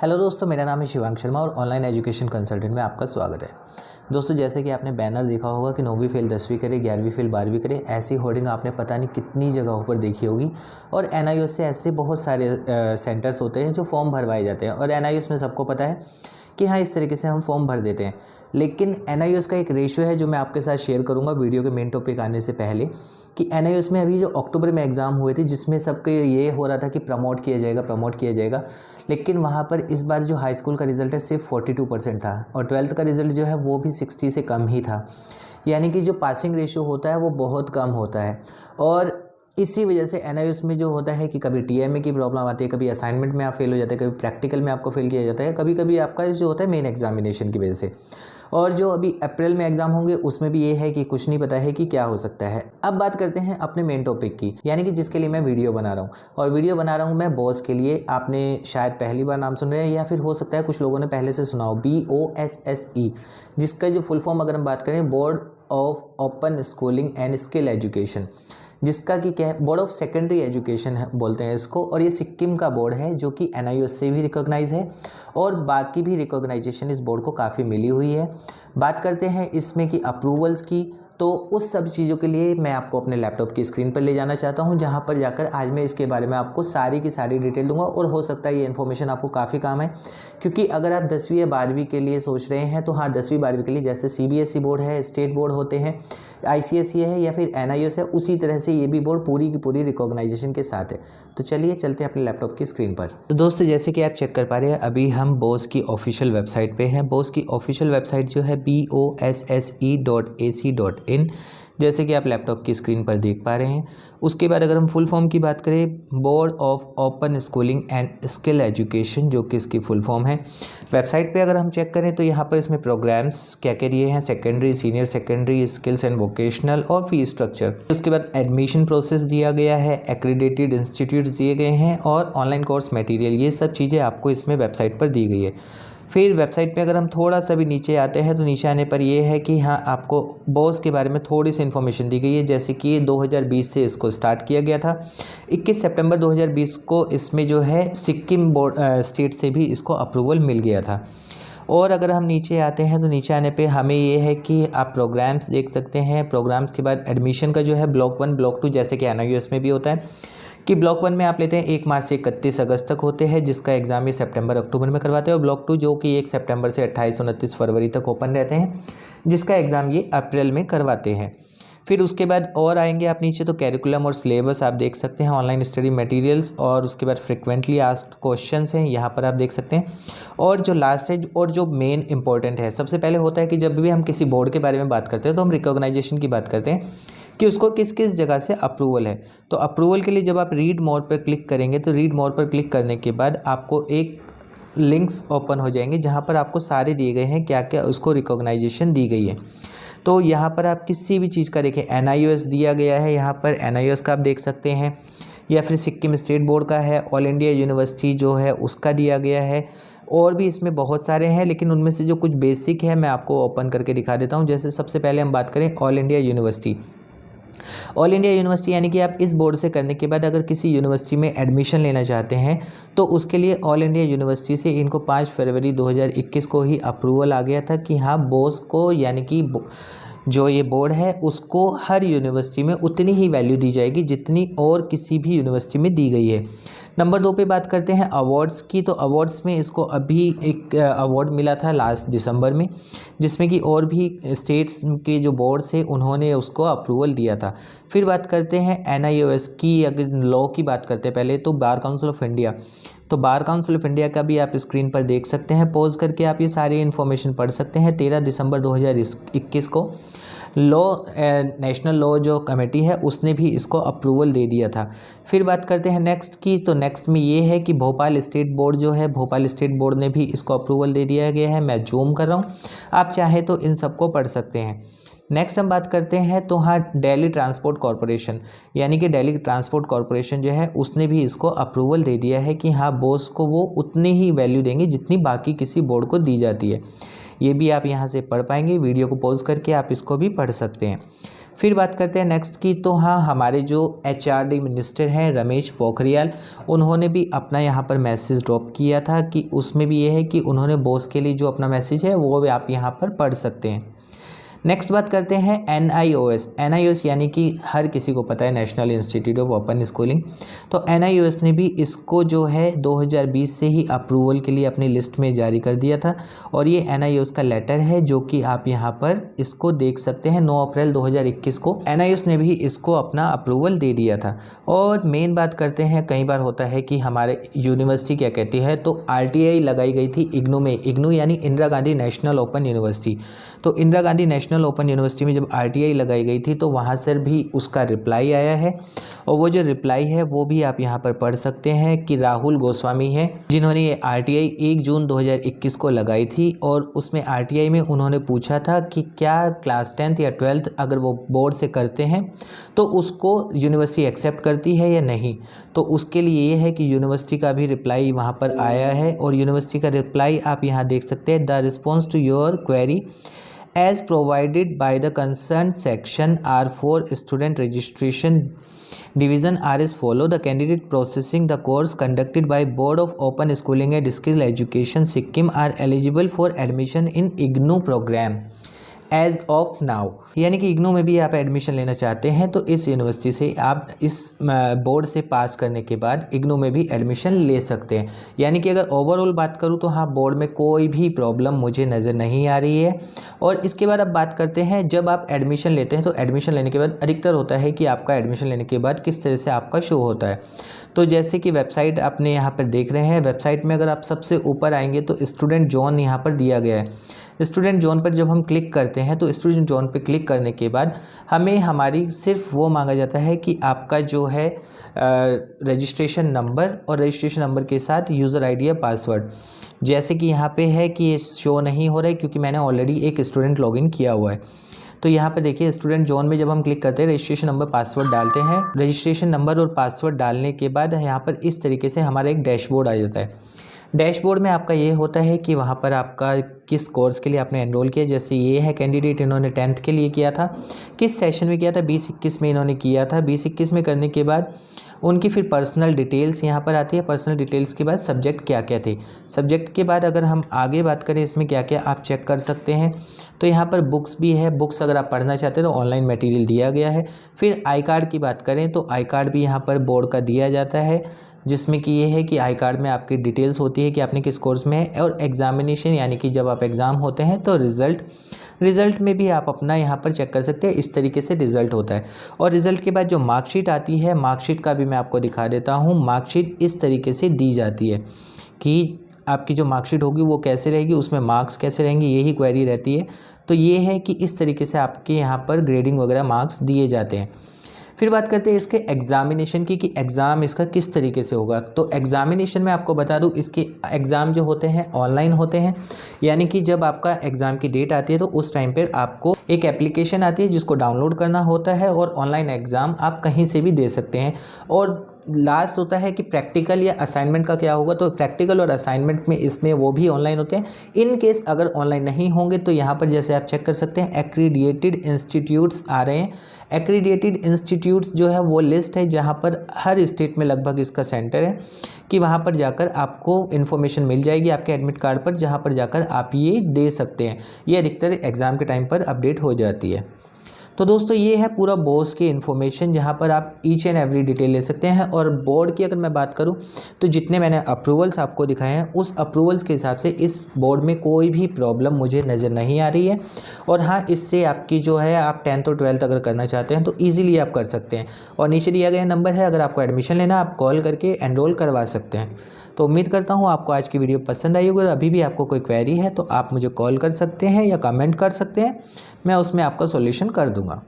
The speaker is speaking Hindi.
हेलो दोस्तों, मेरा नाम है शिवांग शर्मा और ऑनलाइन एजुकेशन कंसल्टेंट में आपका स्वागत है। दोस्तों, जैसे कि आपने बैनर देखा होगा कि 9वीं फेल 10वीं करे, 11वीं फेल 12वीं करे, ऐसी होर्डिंग आपने पता नहीं कितनी जगहों पर देखी होगी। और एनआईओएस से ऐसे बहुत सारे सेंटर्स होते हैं जो फॉर्म भरवाए जाते हैं और एनआईओएस में सबको पता है कि हाँ, इस तरीके से हम फॉर्म भर देते हैं। लेकिन एनआईओएस का एक रेशियो है जो मैं आपके साथ शेयर करूंगा वीडियो के मेन टॉपिक आने से पहले, कि एनआईओएस में अभी जो अक्टूबर में एग्ज़ाम हुए थे जिसमें सबके ये हो रहा था कि प्रमोट किया जाएगा, लेकिन वहाँ पर इस बार जो हाई स्कूल का रिज़ल्ट है सिर्फ 42% था और 12th का रिज़ल्ट जो है वो भी 60 से कम ही था। यानी कि जो पासिंग रेशियो होता है वो बहुत कम होता है। और इसी वजह से एनआईओएस में जो होता है कि कभी टीएमए की प्रॉब्लम आती है, कभी असाइनमेंट में आप फेल हो जाते हैं, कभी प्रैक्टिकल में आपको फेल किया जाता है, कभी कभी आपका जो होता है मेन एग्जामिनेशन की वजह से। और जो अभी अप्रैल में एग्जाम होंगे उसमें भी ये है कि कुछ नहीं पता है कि क्या हो सकता है। अब बात करते हैं अपने मेन टॉपिक की, यानी कि जिसके लिए मैं वीडियो बना रहा हूँ। और वीडियो बना रहा हूँ मैं बॉस के लिए। आपने शायद पहली बार नाम सुन रहे हैं या फिर हो सकता है कुछ लोगों ने पहले से सुना हो, BOSSE, जिसका जो फुल फॉर्म अगर हम बात करें, board of open schooling and skill education, जिसका कि क्या है, बोर्ड ऑफ सेकेंडरी एजुकेशन है बोलते हैं इसको। और ये सिक्किम का बोर्ड है जो कि एनआईओएस से भी रिकॉग्नाइज है और बाकी भी रिकॉग्नाइजेशन इस बोर्ड को काफ़ी मिली हुई है। बात करते हैं इसमें कि अप्रूवल्स की, तो उस सब चीज़ों के लिए मैं आपको अपने लैपटॉप की स्क्रीन पर ले जाना चाहता हूं, जहां पर जाकर आज मैं इसके बारे में आपको सारी की सारी डिटेल दूंगा। और हो सकता है ये इन्फॉर्मेशन आपको काफ़ी काम है, क्योंकि अगर आप 10वीं या 12वीं के लिए सोच रहे हैं तो हाँ, 10वीं 12वीं के लिए जैसे CBSE बोर्ड है, स्टेट बोर्ड होते हैं, ICSE है या फिर एनआईओएस है, उसी तरह से ये भी बोर्ड पूरी की पूरी रिकॉग्नाइजेशन के साथ है। तो चलिए चलते हैं अपने लैपटॉप की स्क्रीन पर। तो दोस्तों, जैसे कि आप चेक कर पा रहे हैं, अभी हम बोस की ऑफिशियल वेबसाइट पे हैं। बोस की ऑफिशियल वेबसाइट जो है bosse.ac.in, जैसे कि आप लैपटॉप की स्क्रीन पर देख पा रहे हैं। उसके बाद अगर हम फुल फॉर्म की बात करें, board of open schooling and skill education, जो कि इसकी फुल फॉर्म है। वेबसाइट पे अगर हम चेक करें तो यहाँ पर इसमें प्रोग्राम्स क्या क्या दिए हैं, secondary, senior secondary, skills and vocational और फी स्ट्रक्चर। उसके बाद एडमिशन प्रोसेस दिया गया है, एक्रीडेटेड इंस्टीट्यूट्स दिए गए हैं और ऑनलाइन कोर्स मटेरियल, ये सब चीज़ें आपको इसमें वेबसाइट पर दी गई है। फिर वेबसाइट पे अगर हम थोड़ा सा भी नीचे आते हैं तो नीचे आने पर ये है कि हाँ, आपको बॉस के बारे में थोड़ी सी इन्फॉर्मेशन दी गई है। जैसे कि 2020 से इसको स्टार्ट किया गया था। 21 सितंबर 2020 को इसमें जो है सिक्किम बोर्ड स्टेट से भी इसको अप्रूवल मिल गया था। और अगर हम नीचे आते हैं तो नीचे आने पे हमें ये है कि आप प्रोग्राम्स देख सकते हैं। प्रोग्राम्स के बाद एडमिशन का जो है ब्लॉक 1 ब्लॉक 2, जैसे कि एनआईओएस में भी होता है कि ब्लॉक 1 में आप लेते हैं 1 मार्च से 31 अगस्त तक होते हैं, जिसका एग्जाम ये सितंबर अक्टूबर में करवाते हैं। और ब्लॉक 2 जो कि 1 सितंबर से 28-29 फरवरी तक ओपन रहते हैं, जिसका एग्ज़ाम ये अप्रैल में करवाते हैं। फिर उसके बाद और आएंगे आप नीचे तो कैरिकुलम और सिलेबस आप देख सकते हैं, ऑनलाइन स्टडी मटेरियल्स, और उसके बाद फ्रिक्वेंटली आस्क्ड क्वेश्चंस हैं, यहाँ पर आप देख सकते हैं। और जो लास्ट है और जो मेन इंपॉर्टेंट है, सबसे पहले होता है कि जब भी हम किसी बोर्ड के बारे में बात करते हैं तो हम रिकॉग्नाइजेशन की बात करते हैं कि उसको किस किस जगह से अप्रूवल है। तो अप्रूवल के लिए जब आप रीड मोर पर क्लिक करेंगे तो रीड मोर पर क्लिक करने के बाद आपको एक लिंक्स ओपन हो जाएंगे जहां पर आपको सारे दिए गए हैं क्या क्या उसको रिकॉग्नाइजेशन दी गई है। तो यहाँ पर आप किसी भी चीज़ का देखें, एनआईओएस दिया गया है, यहाँ पर एनआईओएस का आप देख सकते हैं, या फिर सिक्किम स्टेट बोर्ड का है, ऑल इंडिया यूनिवर्सिटी जो है उसका दिया गया है। और भी इसमें बहुत सारे हैं, लेकिन उनमें से जो कुछ बेसिक है मैं आपको ओपन करके दिखा देता हूँ। जैसे सबसे पहले हम बात करें all India university. All India university यानी कि आप इस बोर्ड से करने के बाद अगर किसी यूनिवर्सिटी में एडमिशन लेना चाहते हैं तो उसके लिए ऑल इंडिया यूनिवर्सिटी से इनको 5 फरवरी 2021 को ही अप्रूवल आ गया था कि हाँ, बोस को यानी कि जो ये बोर्ड है उसको हर यूनिवर्सिटी में उतनी ही वैल्यू दी जाएगी जितनी और किसी भी यूनिवर्सिटी में दी गई है। नंबर 2 पे बात करते हैं अवार्ड्स की। तो अवार्ड्स में इसको अभी एक अवार्ड मिला था लास्ट दिसंबर में, जिसमें कि और भी स्टेट्स के जो बोर्ड्स है उन्होंने उसको अप्रूवल दिया था। फिर बात करते हैं एनआईओएस की। अगर लॉ की बात करते हैं पहले तो बार काउंसिल ऑफ इंडिया, तो बार काउंसिल ऑफ इंडिया का भी आप स्क्रीन पर देख सकते हैं, पॉज करके आप ये सारी इन्फॉर्मेशन पढ़ सकते हैं। 13 दिसंबर 2021 को नेशनल लॉ जो कमेटी है उसने भी इसको अप्रूवल दे दिया था। फिर बात करते हैं नेक्स्ट की। तो नेक्स्ट में ये है कि भोपाल स्टेट बोर्ड जो है, भोपाल स्टेट बोर्ड ने भी इसको अप्रूवल दे दिया गया है। मैं जूम कर रहा हूँ, आप चाहे तो इन सबको पढ़ सकते हैं। नेक्स्ट हम बात करते हैं तो हाँ, दिल्ली ट्रांसपोर्ट कॉरपोरेशन, यानी कि दिल्ली ट्रांसपोर्ट कॉरपोरेशन जो है उसने भी इसको अप्रूवल दे दिया है कि हाँ, बोस को वो उतनी ही वैल्यू देंगे जितनी बाकी किसी बोर्ड को दी जाती है। ये भी आप यहाँ से पढ़ पाएंगे, वीडियो को पॉज करके आप इसको भी पढ़ सकते हैं। फिर बात करते हैं नेक्स्ट की, तो हाँ हमारे जो HRD मिनिस्टर हैं रमेश पोखरियाल, उन्होंने भी अपना यहाँ पर मैसेज ड्रॉप किया था कि उसमें भी ये है कि उन्होंने बॉस के लिए जो अपना मैसेज है वो भी आप यहाँ पर पढ़ सकते हैं। नेक्स्ट बात करते हैं NIOS यानी कि हर किसी को पता है national institute of open schooling. तो NIOS ने भी इसको जो है 2020 से ही अप्रूवल के लिए अपनी लिस्ट में जारी कर दिया था और ये NIOS का लेटर है जो कि आप यहाँ पर इसको देख सकते हैं। 9 अप्रैल 2021 को NIOS ने भी इसको अपना अप्रूवल दे दिया था। और मेन बात करते हैं, कई बार होता है कि हमारे यूनिवर्सिटी क्या कहती है, तो RTI लगाई गई थी इग्नू में, इग्नू यानी Indira Gandhi national open university. तो Indira Gandhi national open university में जब RTI लगाई गई थी तो वहाँ से भी उसका रिप्लाई आया है और वो जो रिप्लाई है वो भी आप यहाँ पर पढ़ सकते हैं कि राहुल गोस्वामी है जिन्होंने ये RTI 1 जून 2021 को लगाई थी और उसमें RTI में उन्होंने पूछा था कि क्या क्लास 10th या 12th अगर वो बोर्ड से करते हैं तो उसको यूनिवर्सिटी एक्सेप्ट करती है या नहीं। तो उसके लिए ये है कि यूनिवर्सिटी का भी रिप्लाई वहाँ पर आया है और यूनिवर्सिटी का रिप्लाई आप यहाँ देख सकते हैं। The response to your query as provided by the concerned section are for student registration division are as follow. The candidate processing the course conducted by Board of Open Schooling and Skill Education Sikkim are eligible for admission in IGNOU program as of now. यानी कि इग्नू में भी आप एडमिशन लेना चाहते हैं तो इस यूनिवर्सिटी से आप इस बोर्ड से पास करने के बाद इग्नू में भी एडमिशन ले सकते हैं। यानी कि अगर ओवरऑल बात करूं तो हाँ बोर्ड में कोई भी प्रॉब्लम मुझे नज़र नहीं आ रही है। और इसके बाद अब बात करते हैं, जब आप एडमिशन लेते हैं तो एडमिशन लेने के बाद अधिकतर होता है कि आपका एडमिशन लेने के बाद किस तरह से आपका शो होता है। तो जैसे कि वेबसाइट आपने यहाँ पर देख रहे हैं, वेबसाइट में अगर आप सबसे ऊपर आएंगे तो स्टूडेंट जोन यहाँ पर दिया गया है। स्टूडेंट जोन पर जब हम क्लिक करते हैं तो स्टूडेंट जोन पर क्लिक करने के बाद हमें हमारी सिर्फ वो मांगा जाता है कि आपका जो है रजिस्ट्रेशन नंबर और रजिस्ट्रेशन नंबर के साथ यूज़र आईडी या पासवर्ड। जैसे कि यहाँ पे है कि ये शो नहीं हो रहा है क्योंकि मैंने ऑलरेडी एक स्टूडेंट लॉगिन किया हुआ है। तो यहाँ पे देखिए स्टूडेंट जोन में जब हम क्लिक करते हैं रजिस्ट्रेशन नंबर पासवर्ड डालते हैं, रजिस्ट्रेशन नंबर और पासवर्ड डालने के बाद यहाँ पर इस तरीके से हमारा एक डैशबोर्ड आ जाता है। डैशबोर्ड में आपका ये होता है कि वहाँ पर आपका किस कोर्स के लिए आपने एनरोल किया। जैसे ये है कैंडिडेट, इन्होंने 10th के लिए किया था, किस सेशन में किया था, 2021 में इन्होंने किया था। 2021 में करने के बाद उनकी फिर पर्सनल डिटेल्स यहाँ पर आती है। पर्सनल डिटेल्स के बाद सब्जेक्ट क्या क्या थे, सब्जेक्ट के बाद अगर हम आगे बात करें इसमें क्या क्या आप चेक कर सकते हैं तो यहाँ पर बुक्स भी है। बुक्स अगर आप पढ़ना चाहते हैं तो ऑनलाइन मटेरियल दिया गया है। फिर आई कार्ड की बात करें तो आई कार्ड भी यहाँ पर बोर्ड का दिया जाता है, जिसमें कि ये है कि आई कार्ड में आपकी डिटेल्स होती है कि आपने किस कोर्स में है। और एग्जामिनेशन यानी कि जब आप एग्ज़ाम होते हैं तो रिज़ल्ट में भी आप अपना यहाँ पर चेक कर सकते हैं। इस तरीके से रिज़ल्ट होता है। और रिज़ल्ट के बाद जो मार्कशीट आती है, मार्कशीट का भी मैं आपको दिखा देता हूँ। मार्कशीट इस तरीके से दी जाती है कि आपकी जो मार्कशीट होगी वो कैसे रहेगी, उसमें मार्क्स कैसे रहेंगे, यही क्वेरी रहती है। तो ये है कि इस तरीके से आपके यहाँ पर ग्रेडिंग वगैरह मार्क्स दिए जाते हैं। फिर बात करते हैं इसके एग्ज़ामिनेशन की कि एग्ज़ाम इसका किस तरीके से होगा। तो एग्ज़ामिनेशन में आपको बता दूं इसके एग्ज़ाम जो होते हैं ऑनलाइन होते हैं। यानी कि जब आपका एग्ज़ाम की डेट आती है तो उस टाइम पर आपको एक एप्लीकेशन आती है जिसको डाउनलोड करना होता है और ऑनलाइन एग्ज़ाम आप कहीं से भी दे सकते हैं। और लास्ट होता है कि प्रैक्टिकल या असाइनमेंट का क्या होगा। तो प्रैक्टिकल और असाइनमेंट में इसमें वो भी ऑनलाइन होते हैं। इन केस अगर ऑनलाइन नहीं होंगे तो यहाँ पर जैसे आप चेक कर सकते हैं एक्रीडिएटेड इंस्टीट्यूट्स आ रहे हैं। एक्रीडिएटेड इंस्टीट्यूट्स जो है वो लिस्ट है जहाँ पर हर स्टेट में लगभग इसका सेंटर है कि वहाँ पर जाकर आपको इन्फॉर्मेशन मिल जाएगी आपके एडमिट कार्ड पर, जहाँ पर जाकर आप ये दे सकते हैं। ये अधिकतर एग्ज़ाम के टाइम पर अपडेट हो जाती है। तो दोस्तों ये है पूरा बोर्ड्स की इन्फॉर्मेशन जहाँ पर आप ईच एंड एवरी डिटेल ले सकते हैं। और बोर्ड की अगर मैं बात करूँ तो जितने मैंने अप्रूवल्स आपको दिखाए हैं उस अप्रूवल्स के हिसाब से इस बोर्ड में कोई भी प्रॉब्लम मुझे नज़र नहीं आ रही है। और हाँ, इससे आपकी जो है आप 10th और 12th अगर करना चाहते हैं तो ईजिली आप कर सकते हैं। और नीचे दिया गया नंबर है, अगर आपको एडमिशन लेना आप कॉल करके एनरोल करवा सकते हैं। तो उम्मीद करता हूँ आपको आज की वीडियो पसंद आई होगी। अगर अभी भी आपको कोई क्वेरी है तो आप मुझे कॉल कर सकते हैं या कमेंट कर सकते हैं, मैं उसमें आपका सॉल्यूशन कर दूंगा।